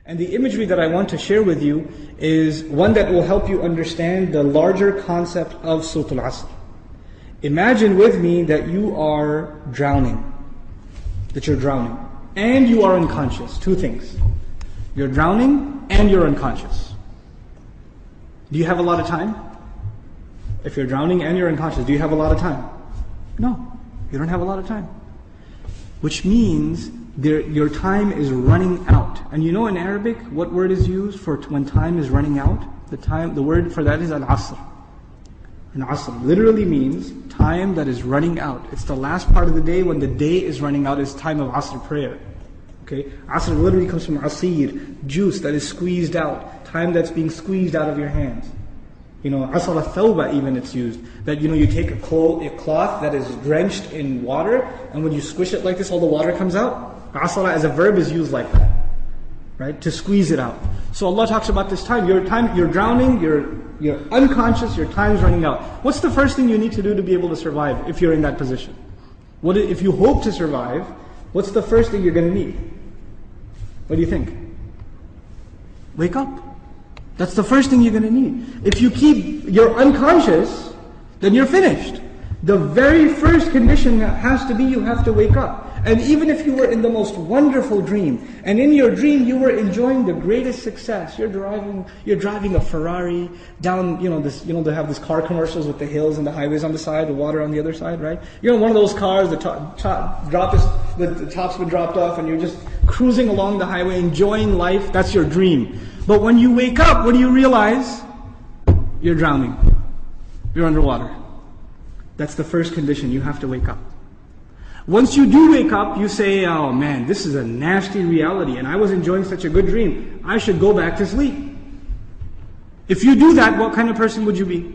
And the imagery that I want to share with you is one that will help you understand the larger concept of Surah Al-Asr. Imagine with me that you are drowning. And you are unconscious. Two things. You're drowning and you're unconscious. Do you have a lot of time? If you're drowning and you're unconscious, do you have a lot of time? No, you don't have a lot of time. Which means your time is running out. And you know in Arabic, what word is used for when time is running out? The word for that is al-asr. And asr literally means time that is running out. It's the last part of the day when the day is running out, is time of asr prayer. Okay? Asr literally comes from asir, juice that is squeezed out, time that's being squeezed out of your hands. Asr al-thawba even it's used. That you take a cloth that is drenched in water, and when you squish it like this, all the water comes out. Asra as a verb is used like that. Right? To squeeze it out. So Allah talks about this time. You're drowning, you're unconscious, your time's running out. What's the first thing you need to do to be able to survive if you're in that position? If you hope to survive, what's the first thing you're going to need? What do you think? Wake up. That's the first thing you're going to need. If you're unconscious, then you're finished. The very first condition has to be you have to wake up. And even if you were in the most wonderful dream, and in your dream you were enjoying the greatest success, you're driving a Ferrari down, they have these car commercials with the hills and the highways on the side, the water on the other side, right? You're in one of those cars, the top's been dropped off, and you're just cruising along the highway, enjoying life. That's your dream. But when you wake up, what do you realize? You're drowning. You're underwater. That's the first condition. You have to wake up. Once you do wake up, you say, oh man, this is a nasty reality, and I was enjoying such a good dream. I should go back to sleep. If you do that, what kind of person would you be?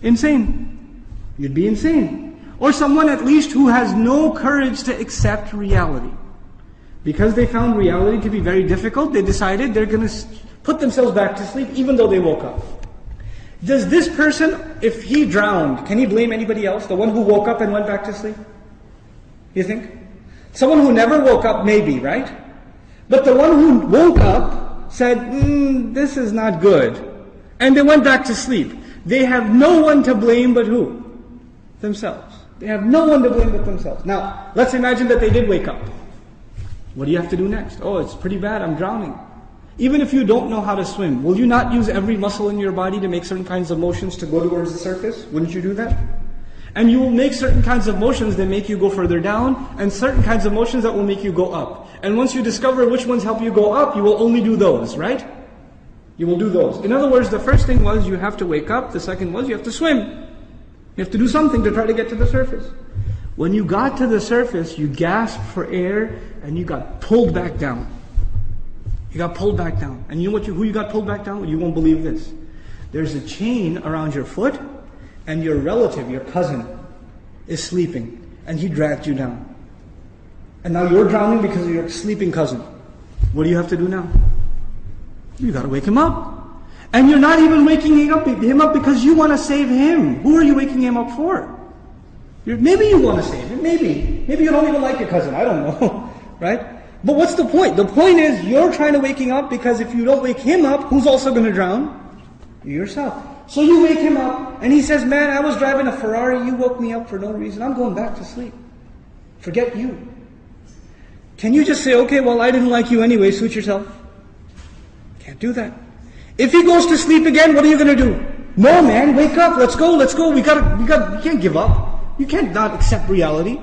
Insane. You'd be insane. Or someone at least who has no courage to accept reality. Because they found reality to be very difficult, they decided they're going to put themselves back to sleep even though they woke up. Does this person, if he drowned, can he blame anybody else? The one who woke up and went back to sleep? You think? Someone who never woke up, maybe, right? But the one who woke up said, this is not good. And they went back to sleep. They have no one to blame but who? Themselves. They have no one to blame but themselves. Now, let's imagine that they did wake up. What do you have to do next? Oh, it's pretty bad, I'm drowning. Even if you don't know how to swim, will you not use every muscle in your body to make certain kinds of motions to go towards the surface? Wouldn't you do that? And you will make certain kinds of motions that make you go further down, and certain kinds of motions that will make you go up. And once you discover which ones help you go up, you will only do those, right? You will do those. In other words, the first thing was you have to wake up. The second was you have to swim. You have to do something to try to get to the surface. When you got to the surface, you gasped for air, and you got pulled back down. You got pulled back down. And you know who you got pulled back down? You won't believe this. There's a chain around your foot, and your relative, your cousin, is sleeping, and he dragged you down. And now you're drowning because of your sleeping cousin. What do you have to do now? You got to wake him up. And you're not even waking him up because you want to save him. Who are you waking him up for? Maybe you want to save him, maybe. Maybe you don't even like your cousin, I don't know. Right? But what's the point? The point is you're trying to wake him up because if you don't wake him up, who's also going to drown? You yourself. So you wake him up, and he says, man, I was driving a Ferrari, you woke me up for no reason, I'm going back to sleep. Forget you. Can you just say, okay, well, I didn't like you anyway, suit yourself? Can't do that. If he goes to sleep again, what are you going to do? No, man, wake up, let's go, we can't give up. You can't not accept reality.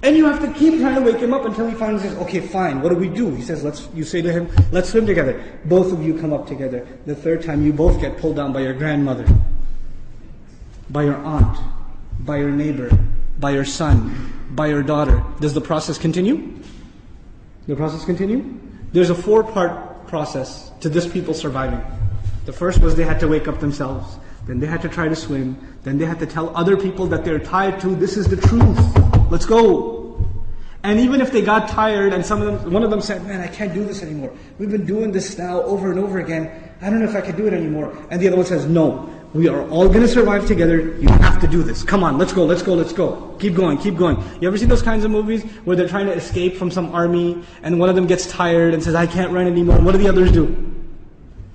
And you have to keep trying to wake him up until he finally says, okay, fine, what do we do? He says, you say to him, let's swim together. Both of you come up together. The third time, you both get pulled down by your grandmother, by your aunt, by your neighbor, by your son, by your daughter. Does the process continue? The process continue? There's a 4-part process to this people surviving. The first was they had to wake up themselves. Then they had to try to swim. Then they had to tell other people that they're tied to, this is the truth. Let's go. And even if they got tired and one of them said, man, I can't do this anymore. We've been doing this now over and over again. I don't know if I can do it anymore. And the other one says, no, We are all going to survive together. You have to do this. Come on, let's go, let's go, let's go. Keep going, keep going. You ever see those kinds of movies where they're trying to escape from some army and one of them gets tired and says, I can't run anymore. And what do the others do?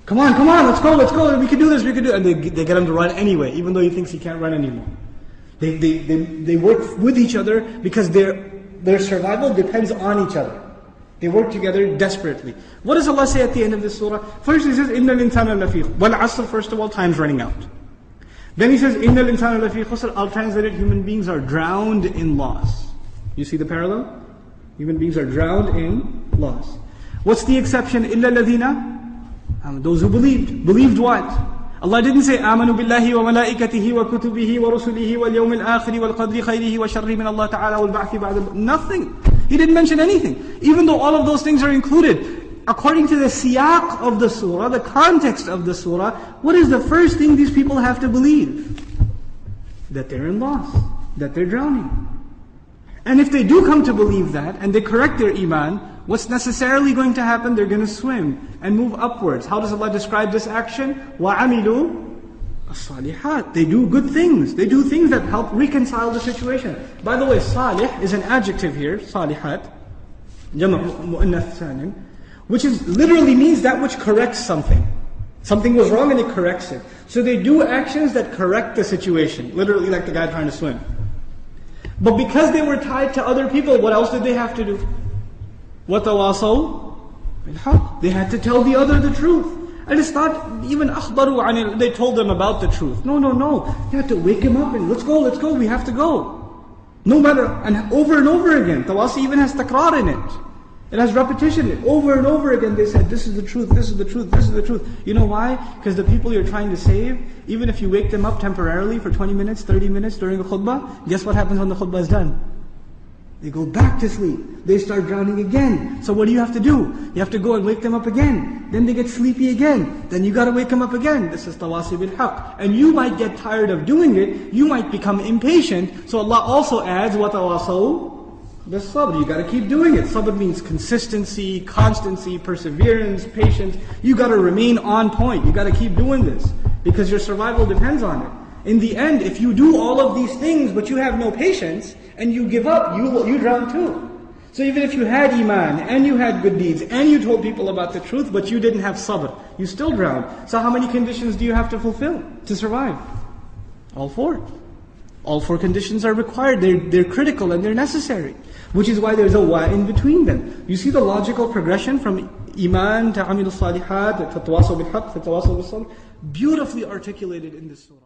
Come on, let's go. We can do this, we can do it. And they get him to run anyway, even though he thinks he can't run anymore. They work with each other because their survival depends on each other. They work together desperately. What does Allah say at the end of this surah? First He says, إِنَّ الْإِنسَانَ لَفِي Wal asr, first of all, time's running out. Then He says, إِنَّ الْإِنسَانَ لَفِي خُسْرٍ. I'll translate it, human beings are drowned in loss. You see the parallel? Human beings are drowned in loss. What's the exception? إِلَّا الَّذِينَ Those who believed. Believed what? Allah didn't say, آمَنُوا بِاللَّهِ وَمَلَائِكَتِهِ وَكُتُبِهِ وَرُسُلِهِ وَالْيَوْمِ الْآخِرِ وَالْقَدْرِ خَيْرِهِ وَشَرِّهِ مِنَ اللَّهِ تَعَالَى وَالْبَعْثِ بَعْدَ. Nothing. He didn't mention anything. Even though all of those things are included. According to the siyaq of the surah, the context of the surah, what is the first thing these people have to believe? That they're in loss. That they're drowning. And if they do come to believe that, and they correct their iman, what's necessarily going to happen? They're going to swim and move upwards. How does Allah describe this action? وَعَمِلُوا الصَّالِحَاتِ. They do good things. They do things that help reconcile the situation. By the way, salih is an adjective here, salihat, jama' mu'annath salim, which literally means that which corrects something. Something was wrong and it corrects it. So they do actions that correct the situation. Literally like the guy trying to swim. But because they were tied to other people, what else did they have to do? وَتَوَاصَوْا بِالْحَقِّ. They had to tell the other the truth. And it's not even أخبروا عن it. They told them about the truth. No. You have to wake him up and let's go, we have to go. No matter, and over again. Tawasi even has takrar in it. It has repetition. Over and over again they said, this is the truth, this is the truth, this is the truth. You know why? Because the people you're trying to save, even if you wake them up temporarily for 20 minutes, 30 minutes during a khutbah, guess what happens when the khutbah is done? They go back to sleep. They start drowning again. So what do you have to do? You have to go and wake them up again. Then they get sleepy again. Then you got to wake them up again. This is tawasi bil haqq. And you might get tired of doing it. You might become impatient. So Allah also adds, وَتَوَاصَوْا بِالصَّبْرِ. You got to keep doing it. Sabr means consistency, constancy, perseverance, patience. You got to remain on point. You got to keep doing this. Because your survival depends on it. In the end, if you do all of these things but you have no patience, and you give up, you drown too. So even if you had iman, and you had good deeds, and you told people about the truth, but you didn't have sabr, you still drown. So how many conditions do you have to fulfill to survive? All four. All four conditions are required. They're critical and they're necessary. Which is why there's a wa in between them. You see the logical progression from iman to amil salihat, to tawasaw bil haqq, to tawasaw bil sabr, beautifully articulated in this surah.